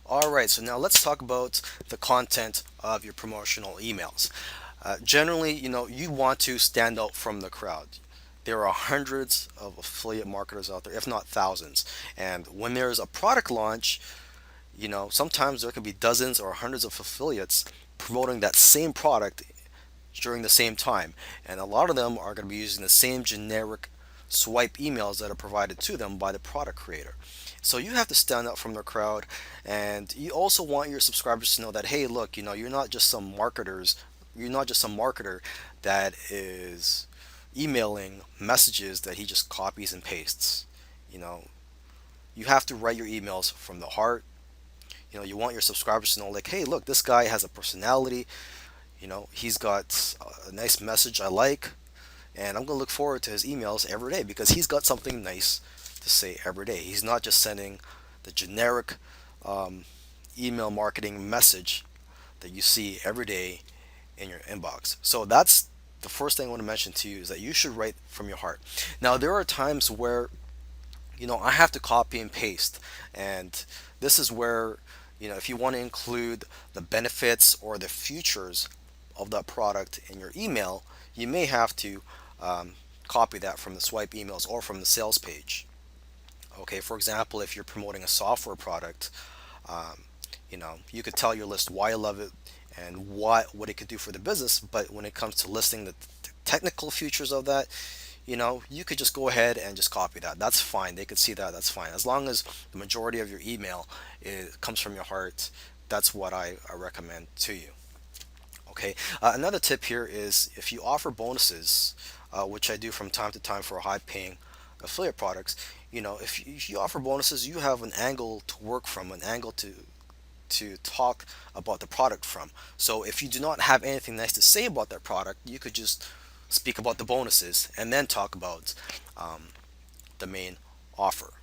Alright, so now let's talk about the content of your promotional emails. Generally, you want to stand out from the crowd. There are hundreds of affiliate marketers out there, if not thousands. And when there's a product launch, sometimes there can be dozens or hundreds of affiliates promoting that same product during the same time. And a lot of them are going to be using the same generic swipe emails that are provided to them by the product creator. So you have to stand out from the crowd, and you also want your subscribers to know that, hey, look, you're not just some marketer that is emailing messages that he just copies and pastes. You know, you have to write your emails from the heart. You want your subscribers to know, like, hey, look, this guy has a personality. He's got a nice message I like, and I'm going to look forward to his emails every day because he's got something nice to say every day. He's not just sending the generic um, email marketing message that you see every day in your inbox. So that's the first thing I want to mention to you is that you should write from your heart. Now, there are times where, I have to copy and paste, and this is where, if you want to include the benefits or the features of that product in your email, you may have to copy that from the swipe emails or from the sales page. Okay, for example, if you're promoting a software product, um, you could tell your list why you love it and what it could do for the business. But when it comes to listing the technical features of that, you could just go ahead and just copy that. That's fine. They could see that. That's fine. As long as the majority of your email comes from your heart, that's what I recommend to you. Okay. Another tip here is if you offer bonuses, which I do from time to time for high-paying affiliate products. If you offer bonuses, you have an angle to work from, an angle to talk about the product from. So if you do not have anything nice to say about that product, you could just speak about the bonuses and then talk about the main offer.